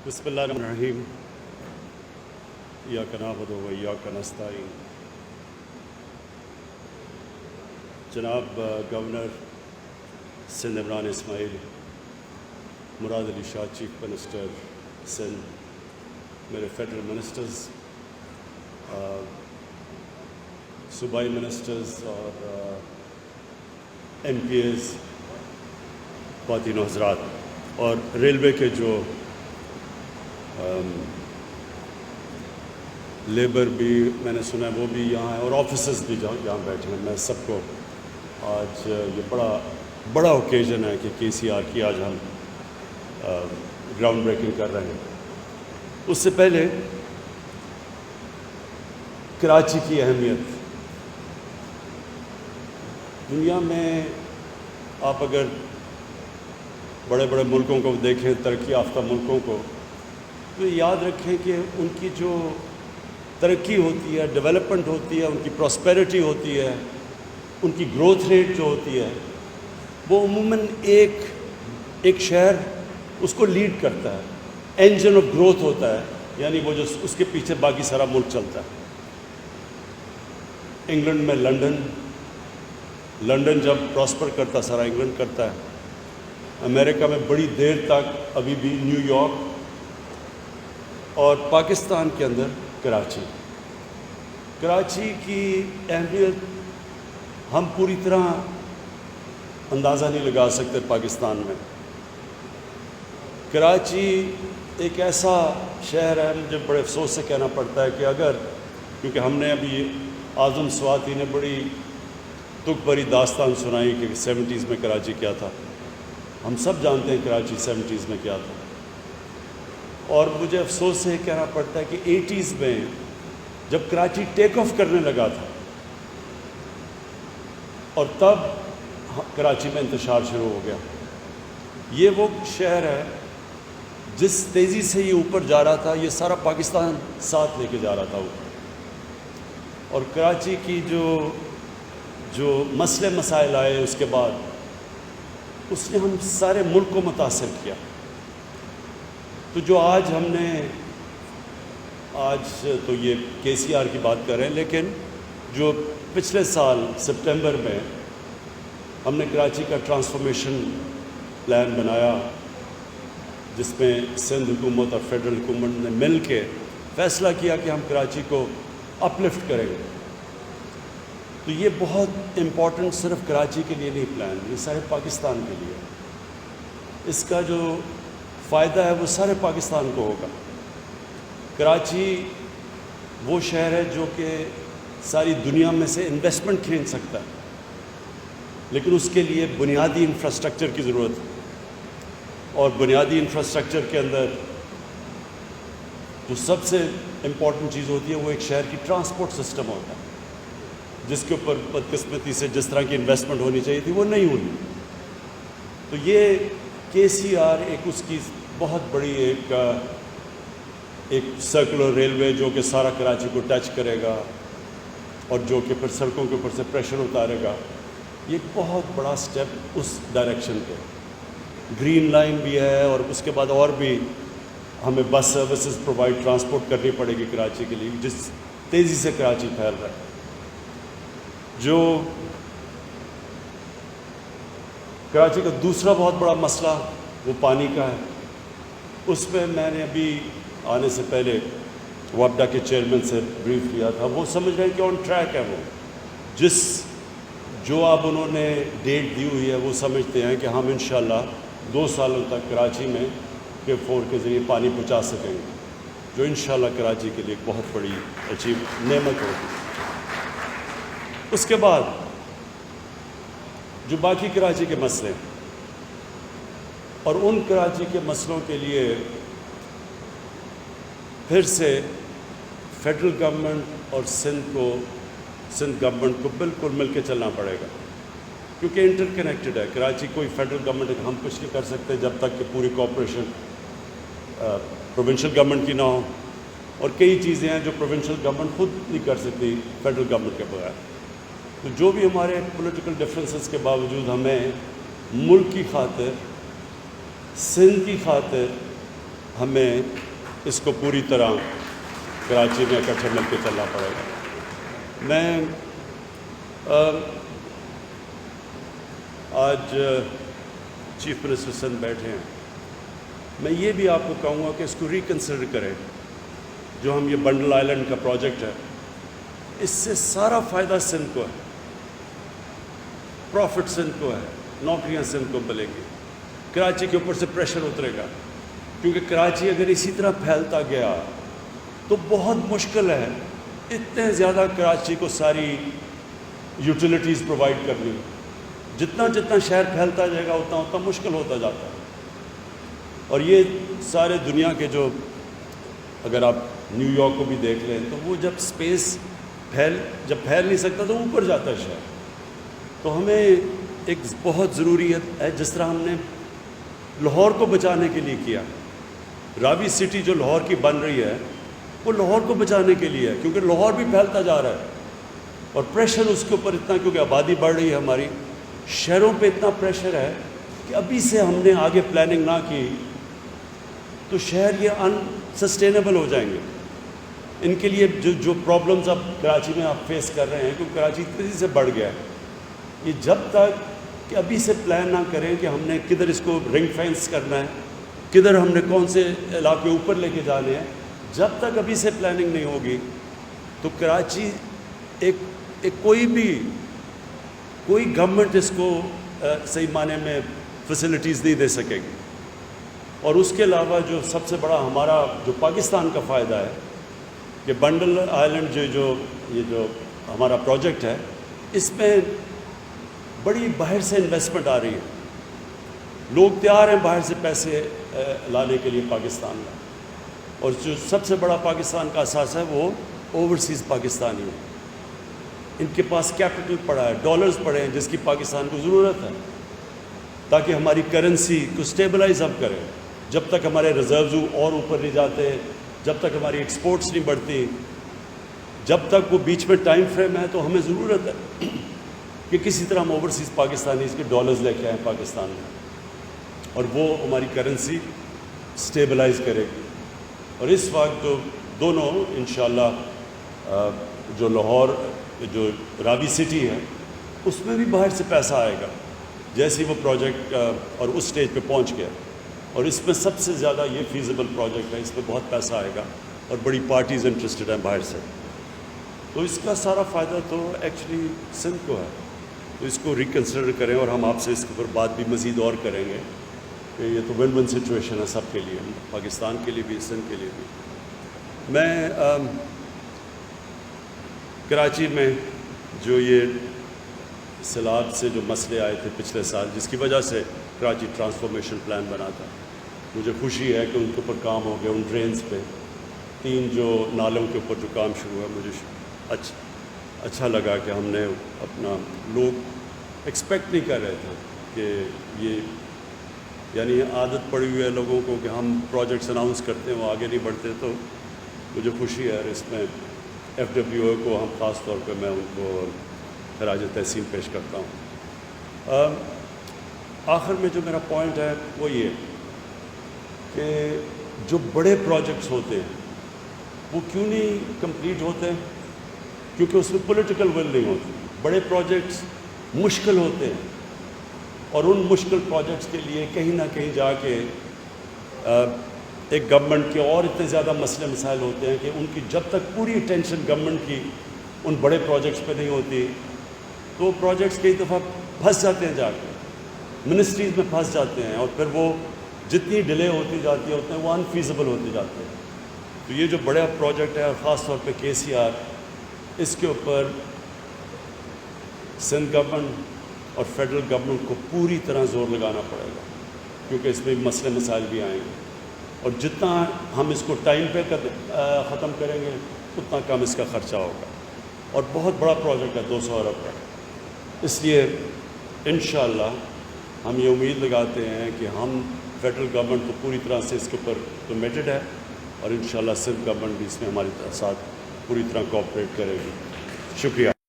بسم اللہ الرحمن الرحیم ایاک نعبد و ایاک نستعین. جناب گورنر سندھ عمران اسماعیل، مراد علی شاہ چیف منسٹر سندھ، میرے فیڈرل منسٹرز، صوبائی منسٹرز اور ایم پی ایز، خواتین و حضرات، اور ریلوے کے جو لیبر بھی میں نے سنا ہے وہ بھی یہاں ہیں، اور آفیسرز بھی یہاں بیٹھے ہیں. میں سب کو آج یہ بڑا اوکیزن ہے کہ کے سی آر کی آج ہم گراؤنڈ بریکنگ کر رہے ہیں. اس سے پہلے کراچی کی اہمیت. دنیا میں آپ اگر بڑے بڑے ملکوں کو دیکھیں، ترقی یافتہ ملکوں کو، تو یاد رکھیں کہ ان کی جو ترقی ہوتی ہے، ڈیولپمنٹ ہوتی ہے، ان کی پراسپیرٹی ہوتی ہے، ان کی گروتھ ریٹ جو ہوتی ہے، وہ عموماً ایک شہر اس کو لیڈ کرتا ہے، انجن آف گروتھ ہوتا ہے، یعنی وہ جو اس کے پیچھے باقی سارا ملک چلتا ہے. انگلینڈ میں لنڈن جب پراسپر کرتا، سارا انگلینڈ کرتا ہے. امریکہ میں بڑی دیر تک ابھی بھی نیو یارک، اور پاکستان کے اندر کراچی کی اہمیت ہم پوری طرح اندازہ نہیں لگا سکتے. پاکستان میں کراچی ایک ایسا شہر ہے، مجھے بڑے افسوس سے کہنا پڑتا ہے کہ کیونکہ ہم نے ابھی اعظم سواتی نے بڑی تک بھری داستان سنائی کہ 70s میں کراچی کیا تھا. ہم سب جانتے ہیں کراچی 70s میں کیا تھا، اور مجھے افسوس سے کہنا پڑتا ہے کہ 80s میں جب کراچی ٹیک آف کرنے لگا تھا، اور تب کراچی میں انتشار شروع ہو گیا. یہ وہ شہر ہے جس تیزی سے یہ اوپر جا رہا تھا، یہ سارا پاکستان ساتھ لے کے جا رہا تھا اوپر. اور کراچی کی جو مسائل آئے اس کے بعد، اس نے ہم سارے ملک کو متاثر کیا. تو جو آج تو یہ کے سی آر کی بات کر رہے ہیں، لیکن جو پچھلے سال سپٹمبر میں ہم نے کراچی کا ٹرانسفارمیشن پلان بنایا، جس میں سندھ حکومت اور فیڈرل حکومت نے مل کے فیصلہ کیا کہ ہم کراچی کو اپ لفٹ کریں گے. تو یہ بہت امپورٹنٹ صرف کراچی کے لیے نہیں پلان، یہ سارے پاکستان کے لیے. اس کا جو فائدہ ہے وہ سارے پاکستان کو ہوگا. کراچی وہ شہر ہے جو کہ ساری دنیا میں سے انویسٹمنٹ کھینچ سکتا ہے، لیکن اس کے لیے بنیادی انفراسٹرکچر کی ضرورت ہے. اور بنیادی انفراسٹرکچر کے اندر جو سب سے امپورٹنٹ چیز ہوتی ہے وہ ایک شہر کی ٹرانسپورٹ سسٹم ہوتا ہے، جس کے اوپر بدقسمتی سے جس طرح کی انویسٹمنٹ ہونی چاہیے تھی وہ نہیں ہوئی. تو یہ کے سی آر ایک اس کی بہت بڑی ایک سرکولر ریلوے جو کہ سارا کراچی کو ٹچ کرے گا، اور جو کہ پھر سڑکوں کے اوپر سے پریشر اتارے گا. یہ ایک بہت بڑا سٹیپ اس ڈائریکشن پہ. گرین لائن بھی ہے، اور اس کے بعد اور بھی ہمیں بس سروسز پرووائڈ ٹرانسپورٹ کرنی پڑے گی کراچی کے لیے، جس تیزی سے کراچی پھیل رہا ہے. جو کراچی کا دوسرا بہت بڑا مسئلہ وہ پانی کا ہے. اس پہ میں نے ابھی آنے سے پہلے وابڈا کے چیئرمین سے بریف لیا تھا. وہ سمجھ رہے ہیں کہ آن ٹریک ہے. وہ جو اب انہوں نے ڈیٹ دی ہوئی ہے، وہ سمجھتے ہیں کہ ہم انشاءاللہ 2 سالوں تک کراچی میں K4 کے ذریعے پانی پہنچا سکیں گے، جو انشاءاللہ کراچی کے لیے ایک بہت بڑی نعمت ہوگی. اس کے بعد جو باقی کراچی کے مسئلے ہیں، اور ان کراچی کے مسئلوں کے لیے پھر سے فیڈرل گورنمنٹ اور سندھ گورنمنٹ کو بالکل مل کے چلنا پڑے گا، کیونکہ انٹر کنیکٹڈ ہے. کراچی کوئی فیڈرل گورنمنٹ ہم کچھ نہیں کر سکتے جب تک کہ پوری کوآپریشن پروونشل گورنمنٹ کی نہ ہو، اور کئی چیزیں ہیں جو پروونشل گورنمنٹ خود نہیں کر سکتی فیڈرل گورنمنٹ کے بغیر. تو جو بھی ہمارے پولیٹیکل ڈفرینسز کے باوجود ہمیں ملک کی خاطر، سندھ کی خاطر ہمیں اس کو پوری طرح کراچی میں اکٹھے مل کے چلنا پڑے گا. میں آج چیف منسٹر سندھ بیٹھے ہیں, میں یہ بھی آپ کو کہوں گا کہ اس کو ریکنسیڈر کریں. جو ہم یہ بنڈل آئلینڈ کا پروجیکٹ ہے, اس سے سارا فائدہ سندھ کو ہے, پروفٹ سندھ کو ہے, نوکریاں سندھ کو ملیں گی. کراچی کے اوپر سے پریشر اترے گا, کیونکہ کراچی اگر اسی طرح پھیلتا گیا تو بہت مشکل ہے اتنے زیادہ کراچی کو ساری یوٹیلیٹیز پرووائڈ کرنی. جتنا جتنا شہر پھیلتا جائے گا اتنا اتنا مشکل ہوتا جاتا ہے. اور یہ سارے دنیا کے جو, اگر آپ نیو یارک کو بھی دیکھ لیں تو وہ جب اسپیس جب پھیل نہیں سکتا تو اوپر جاتا ہے شہر. تو ہمیں ایک بہت ضروریت ہے, جس طرح ہم نے لاہور کو بچانے کے لیے کیا. راوی سٹی جو لاہور کی بن رہی ہے وہ لاہور کو بچانے کے لیے ہے, کیونکہ لاہور بھی پھیلتا جا رہا ہے اور پریشر اس کے اوپر اتنا, کیونکہ آبادی بڑھ رہی ہے ہماری, شہروں پہ اتنا پریشر ہے کہ ابھی سے ہم نے آگے پلاننگ نہ کی تو شہر یہ ان سسٹینیبل ہو جائیں گے. ان کے لیے جو پرابلمز اب کراچی میں آپ فیس کر رہے ہیں, کیونکہ کراچی تیزی سے بڑھ گیا ہے, یہ جب تک کہ ابھی سے پلان نہ کریں کہ ہم نے کدھر اس کو رنگ فینس کرنا ہے, کدھر ہم نے کون سے علاقے اوپر لے کے جانے ہیں, جب تک ابھی سے پلاننگ نہیں ہوگی تو کراچی کوئی گورنمنٹ اس کو صحیح معنی میں فیسلٹیز نہیں دے سکے گی. اور اس کے علاوہ جو سب سے بڑا ہمارا جو پاکستان کا فائدہ ہے کہ بنڈل آئلینڈ جو ہمارا پروجیکٹ ہے, اس میں بڑی باہر سے انویسٹمنٹ آ رہی ہے. لوگ تیار ہیں باہر سے پیسے لانے کے لیے پاکستان میں, اور جو سب سے بڑا پاکستان کا اساس ہے وہ اوورسیز پاکستانی ہے. ان کے پاس کیپٹل پڑا ہے, ڈالرز پڑے ہیں, جس کی پاکستان کو ضرورت ہے تاکہ ہماری کرنسی کو سٹیبلائز ہم کریں. جب تک ہمارے ریزروز اور اوپر نہیں جاتے, جب تک ہماری ایکسپورٹس نہیں بڑھتی, جب تک وہ بیچ میں ٹائم فریم ہے, تو ہمیں ضرورت ہے کہ کسی طرح ہم اوورسیز پاکستانی اس کے ڈالرز لے کے آئیں پاکستان میں, اور وہ ہماری کرنسی سٹیبلائز کرے گی. اور اس وقت جو دونوں انشاءاللہ جو لاہور جو راوی سٹی ہے اس میں بھی باہر سے پیسہ آئے گا جیسے ہی وہ پروجیکٹ اور اس سٹیج پہ پہنچ گیا. اور اس میں سب سے زیادہ یہ فیزیبل پروجیکٹ ہے, اس پہ بہت پیسہ آئے گا اور بڑی پارٹیز انٹرسٹڈ ہیں باہر سے. تو اس کا سارا فائدہ تو ایکچولی سندھ کو ہے. تو اس کو ریکنسیڈر کریں, اور ہم آپ سے اس کے اوپر بات بھی مزید اور کریں گے کہ یہ تو ون ون سچویشن ہے سب کے لیے, پاکستان کے لیے بھی, سندھ کے لیے بھی. میں کراچی میں جو یہ سیلاب سے جو مسئلے آئے تھے پچھلے سال, جس کی وجہ سے کراچی ٹرانسفارمیشن پلان بنا تھا, مجھے خوشی ہے کہ ان کے اوپر کام ہو گیا. ان ڈرینز پہ 3 جو نالوں کے اوپر جو کام شروع ہوا, مجھے اچھا لگا کہ ہم نے اپنا, لوگ ایکسپیکٹ نہیں کر رہے تھے کہ یہ, یعنی عادت پڑی ہوئی ہے لوگوں کو کہ ہم پروجیکٹس اناؤنس کرتے ہیں وہ آگے نہیں بڑھتے. تو مجھے خوشی ہے, اور اس میں FWO کو ہم خاص طور پہ میں ان کو خراج تحسین پیش کرتا ہوں. آخر میں جو میرا پوائنٹ ہے وہ یہ کہ جو بڑے پروجیکٹس ہوتے ہیں وہ کیوں نہیں کمپلیٹ ہوتے, کیونکہ اس میں پولیٹیکل ول نہیں ہوتی. بڑے پروجیکٹس مشکل ہوتے ہیں, اور ان مشکل پروجیکٹس کے لیے کہیں نہ کہیں جا کے ایک گورنمنٹ کے اور اتنے زیادہ مسئلے مسائل ہوتے ہیں کہ ان کی جب تک پوری اٹینشن گورنمنٹ کی ان بڑے پروجیکٹس پہ نہیں ہوتی تو پروجیکٹس کئی دفعہ پھنس جاتے ہیں, جا کے منسٹریز میں پھنس جاتے ہیں, اور پھر وہ جتنی ڈیلے ہوتی جاتی ہے اتنے وہ انفیزیبل ہوتے جاتے ہیں. تو یہ جو بڑا پروجیکٹ ہے, اور خاص طور پہ KCR, اس کے اوپر سندھ گورنمنٹ اور فیڈرل گورنمنٹ کو پوری طرح زور لگانا پڑے گا, کیونکہ اس میں مسئلے مسائل بھی آئیں گے. اور جتنا ہم اس کو ٹائم پہ ختم کریں گے اتنا کم اس کا خرچہ ہوگا. اور بہت بڑا پروجیکٹ ہے, 200 ارب کا. اس لیے انشاءاللہ ہم یہ امید لگاتے ہیں کہ ہم فیڈرل گورنمنٹ تو پوری طرح سے اس کے اوپر کمیٹڈ ہے, اور انشاءاللہ سندھ گورنمنٹ بھی اس میں ہمارے ساتھ پوری طرح کوآپریٹ کرے گی. شکریہ.